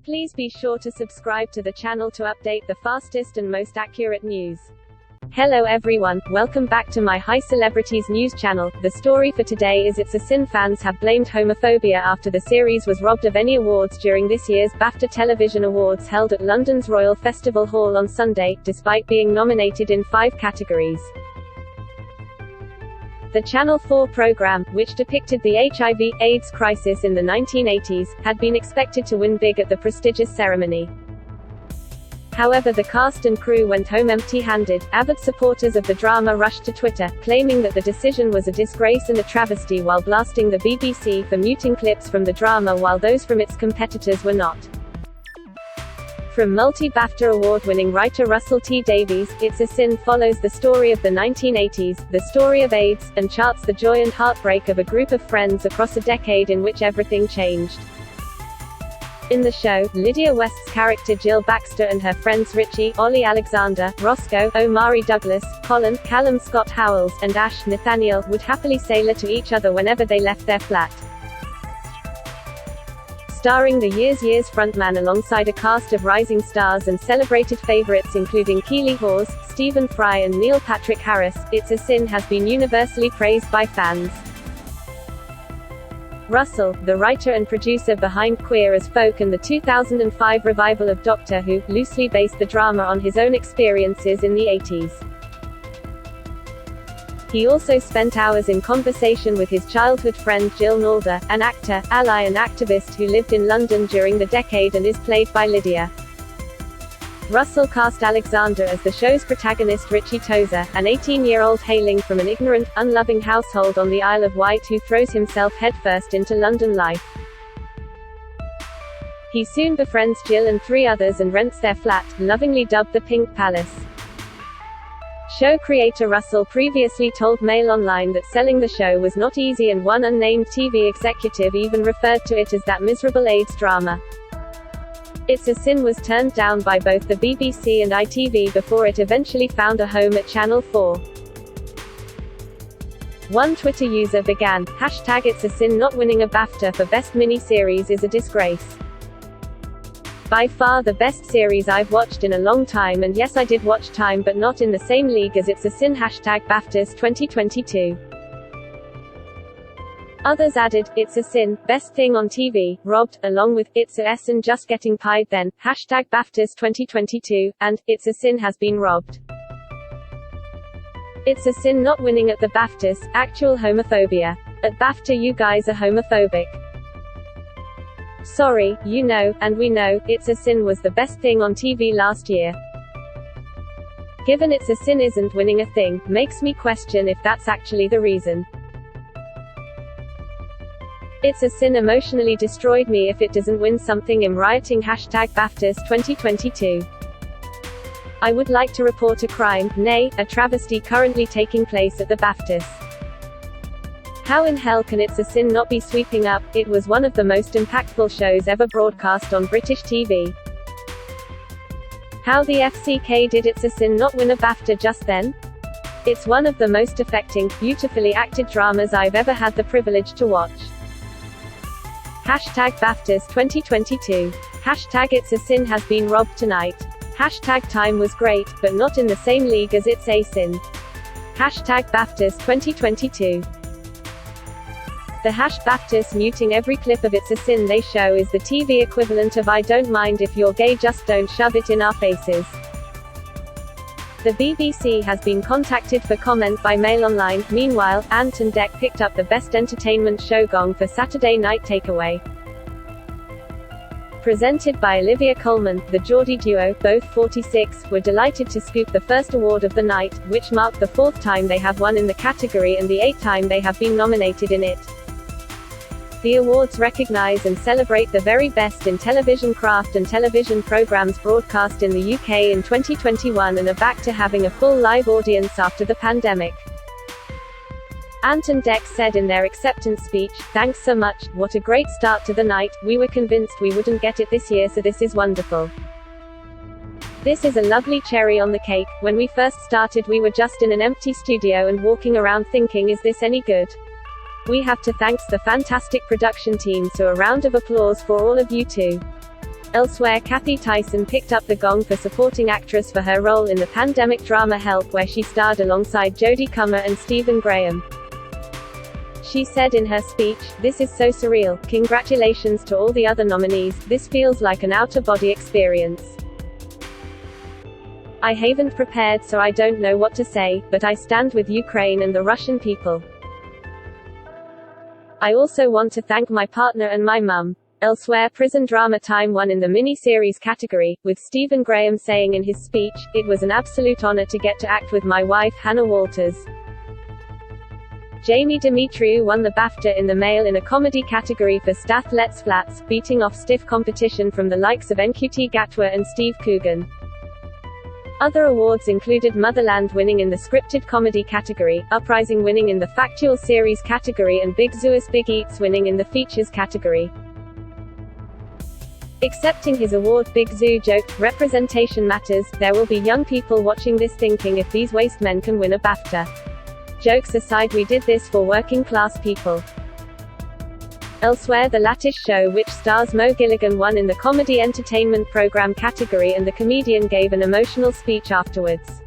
Please be sure to subscribe to the channel to update the fastest and most accurate news. Hello everyone, welcome back to my High Celebrities News channel. The story for today is It's a Sin. Fans have blamed homophobia after the series was robbed of any awards during this year's BAFTA Television Awards held at London's Royal Festival Hall on Sunday, despite being nominated in 5 categories. The Channel 4 program, which depicted the HIV/AIDS crisis in the 1980s, had been expected to win big at the prestigious ceremony. However, the cast and crew went home empty-handed. Avid supporters of the drama rushed to Twitter, claiming that the decision was a disgrace and a travesty, while blasting the BBC for muting clips from the drama while those from its competitors were not. From multi-BAFTA award-winning writer Russell T Davies, It's a Sin follows the story of the 1980s, the story of AIDS, and charts the joy and heartbreak of a group of friends across a decade in which everything changed. In the show, Lydia West's character Jill Baxter and her friends Richie, Ollie Alexander, Roscoe, Omari Douglas, Colin, Callum Scott Howells, and Ash Nathaniel would happily sailor to each other whenever they left their flat. Starring the Years frontman alongside a cast of rising stars and celebrated favorites including Keeley Hawes, Stephen Fry and Neil Patrick Harris, It's a Sin has been universally praised by fans. Russell, the writer and producer behind Queer as Folk and the 2005 revival of Doctor Who, loosely based the drama on his own experiences in the 80s. He also spent hours in conversation with his childhood friend Jill Nalder, an actor, ally and activist who lived in London during the decade and is played by Lydia. Russell cast Alexander as the show's protagonist Richie Tozer, an 18-year-old hailing from an ignorant, unloving household on the Isle of Wight who throws himself headfirst into London life. He soon befriends Jill and 3 others and rents their flat, lovingly dubbed the Pink Palace. Show creator Russell previously told Mail Online that selling the show was not easy, and one unnamed TV executive even referred to it as that miserable AIDS drama. It's a Sin was turned down by both the BBC and ITV before it eventually found a home at Channel 4. One Twitter user began, #It's a Sin not winning a BAFTA for Best Mini-Series is a disgrace. By far the best series I've watched in a long time, and yes, I did watch Time, but not in the same league as It's a Sin. #BAFTAs 2022. Others added, It's a Sin, best thing on TV, robbed, along with It's a S and Just Getting Pied Then, #BAFTAs 2022, and It's a Sin has been robbed. It's a Sin not winning at the BAFTAs, actual homophobia. At BAFTA you guys are homophobic. Sorry, you know, and we know, It's a Sin was the best thing on TV last year. Given It's a Sin isn't winning a thing, makes me question if that's actually the reason. It's a Sin emotionally destroyed me if it doesn't win something. I'm rioting #BAFTAs 2022. I would like to report a crime, nay, a travesty currently taking place at the BAFTAs. How in hell can It's a Sin not be sweeping up? It was one of the most impactful shows ever broadcast on British TV. How the FCK did It's a Sin not win a BAFTA just then? It's one of the most affecting, beautifully acted dramas I've ever had the privilege to watch. #BAFTAs 2022. #It's a Sin has been robbed tonight. #Time was great, but not in the same league as It's a Sin. #BAFTAs 2022. The #BAFTAs muting every clip of It's a Sin they show is the TV equivalent of I don't mind if you're gay, just don't shove it in our faces. The BBC has been contacted for comment by Mail Online. Meanwhile, Ant and Dec picked up the Best Entertainment Show Gong for Saturday Night Takeaway. Presented by Olivia Colman, the Geordie duo, both 46, were delighted to scoop the first award of the night, which marked the 4th time they have won in the category and the 8th time they have been nominated in it. The awards recognize and celebrate the very best in television craft and television programs broadcast in the UK in 2021 and are back to having a full live audience after the pandemic. Ant and Dec said in their acceptance speech, "Thanks so much, what a great start to the night, we were convinced we wouldn't get it this year, so this is wonderful. This is a lovely cherry on the cake. When we first started we were just in an empty studio and walking around thinking, is this any good? We have to thank the fantastic production team, so a round of applause for all of you too." Elsewhere, Kathy Tyson picked up the Gong for supporting actress for her role in the pandemic drama Help, where she starred alongside Jodie Comer and Stephen Graham. She said in her speech, "This is so surreal, congratulations to all the other nominees, this feels like an out-of-body experience. I haven't prepared so I don't know what to say, but I stand with Ukraine and the Russian people. I also want to thank my partner and my mum." Elsewhere, prison drama Time won in the mini-series category, with Stephen Graham saying in his speech, "It was an absolute honor to get to act with my wife Hannah Walters." Jamie Demetriou won the BAFTA in the male in a comedy category for Stath Let's Flats, beating off stiff competition from the likes of NQT Gatwa and Steve Coogan. Other awards included Motherland winning in the scripted comedy category, Uprising winning in the factual series category, and Big Zoo's Big Eats winning in the features category. Accepting his award, Big Zoo joked, "Representation matters, there will be young people watching this thinking if these waste men can win a BAFTA. Jokes aside, we did this for working class people." Elsewhere, The Lattice Show, which stars Mo Gilligan, won in the comedy entertainment program category, and the comedian gave an emotional speech afterwards.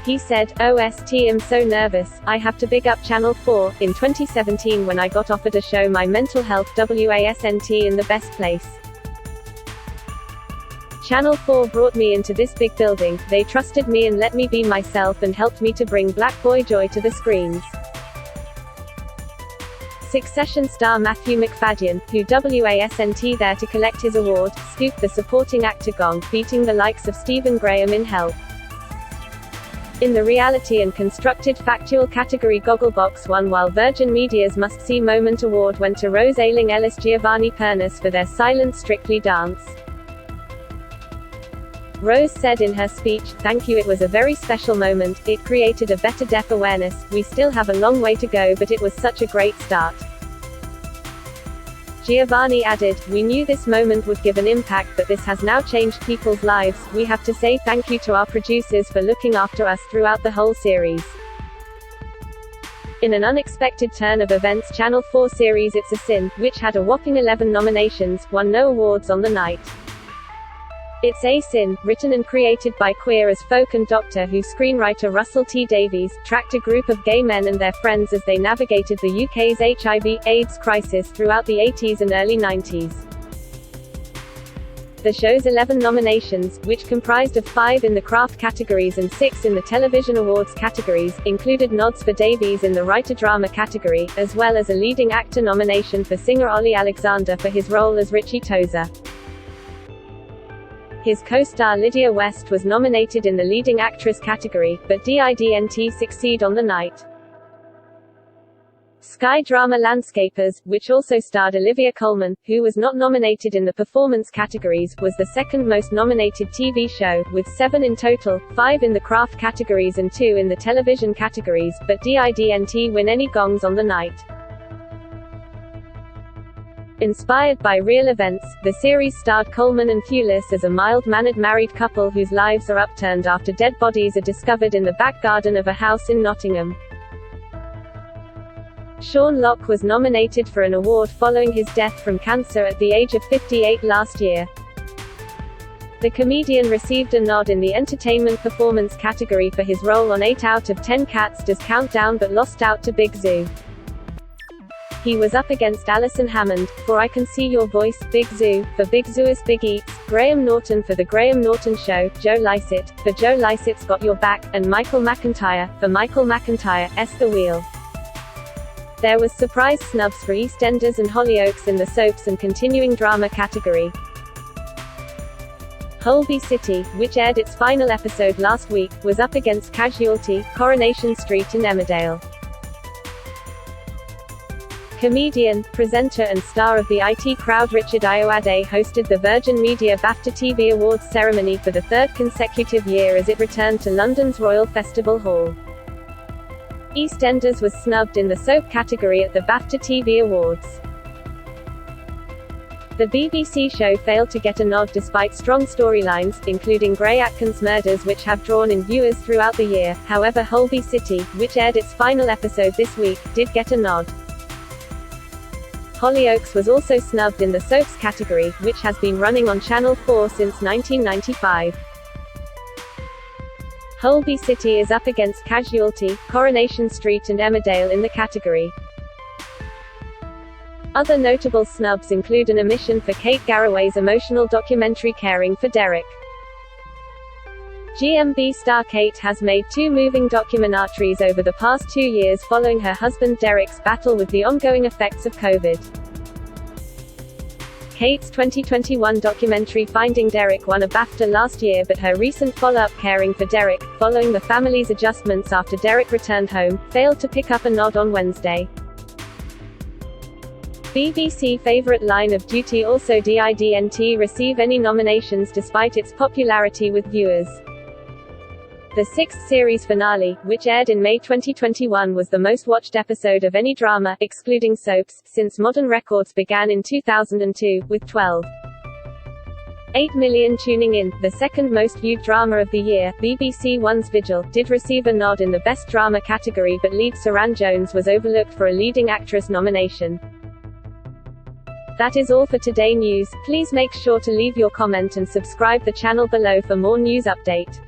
He said, "OST, I'm so nervous, I have to big up Channel 4, in 2017 when I got offered a show, my mental health wasn't in the best place. Channel 4 brought me into this big building, they trusted me and let me be myself and helped me to bring Black Boy joy to the screens." Succession star Matthew Macfadyen, who wasn't there to collect his award, scooped the supporting actor Gong, beating the likes of Stephen Graham in Help. In the reality and constructed factual category, Gogglebox won, while Virgin Media's Must See Moment award went to Rose Ayling Ellis Giovanni Pernis for their Silent Strictly dance. Rose said in her speech, "Thank you, it was a very special moment, it created a better deaf awareness, we still have a long way to go but it was such a great start." Giovanni added, "We knew this moment would give an impact but this has now changed people's lives, we have to say thank you to our producers for looking after us throughout the whole series." In an unexpected turn of events, Channel 4 series It's a Sin, which had a whopping 11 nominations, won no awards on the night. It's a Sin, written and created by Queer as Folk and Doctor Who screenwriter Russell T Davies, tracked a group of gay men and their friends as they navigated the UK's HIV/AIDS crisis throughout the 80s and early 90s. The show's 11 nominations, which comprised of 5 in the craft categories and 6 in the television awards categories, included nods for Davies in the writer-drama category, as well as a leading actor nomination for singer Ollie Alexander for his role as Richie Tozer. His co-star Lydia West was nominated in the leading actress category, but didn't succeed on the night. Sky drama Landscapers, which also starred Olivia Colman, who was not nominated in the performance categories, was the second most nominated TV show, with 7 in total, 5 in the craft categories and 2 in the television categories, but didn't win any gongs on the night. Inspired by real events, the series starred Coleman and Thewlis as a mild-mannered married couple whose lives are upturned after dead bodies are discovered in the back garden of a house in Nottingham. Sean Locke was nominated for an award following his death from cancer at the age of 58 last year. The comedian received a nod in the Entertainment Performance category for his role on 8 out of 10 Cats Does Countdown but lost out to Big Zoo. He was up against Alison Hammond, for I Can See Your Voice, Big Zoo, for Big Zoo's Big Eats, Graham Norton for The Graham Norton Show, Joe Lycett, for Joe Lycett's Got Your Back, and Michael McIntyre, for Michael McIntyre's The Wheel. There was surprise snubs for EastEnders and Hollyoaks in the soaps and continuing drama category. Holby City, which aired its final episode last week, was up against Casualty, Coronation Street in Emmerdale. Comedian, presenter and star of the IT Crowd Richard Ayoade hosted the Virgin Media BAFTA TV Awards ceremony for the 3rd consecutive year as it returned to London's Royal Festival Hall. EastEnders was snubbed in the soap category at the BAFTA TV Awards. The BBC show failed to get a nod despite strong storylines, including Grey Atkins murders, which have drawn in viewers throughout the year. However, Holby City, which aired its final episode this week, did get a nod. Hollyoaks was also snubbed in the soaps category, which has been running on Channel 4 since 1995. Holby City is up against Casualty, Coronation Street and Emmerdale in the category. Other notable snubs include an omission for Kate Garraway's emotional documentary Caring for Derek. GMB star Kate has made 2 moving documentaries over the past 2 years following her husband Derek's battle with the ongoing effects of COVID. Kate's 2021 documentary Finding Derek won a BAFTA last year, but her recent follow-up Caring for Derek, following the family's adjustments after Derek returned home, failed to pick up a nod on Wednesday. BBC favourite Line of Duty also didn't receive any nominations despite its popularity with viewers. The 6th series finale, which aired in May 2021, was the most watched episode of any drama, excluding soaps, since Modern Records began in 2002, with 12.8 million tuning in. The second most viewed drama of the year, BBC One's Vigil, did receive a nod in the Best Drama category, but lead Saran Jones was overlooked for a leading actress nomination. That is all for today news. Please make sure to leave your comment and subscribe the channel below for more news update.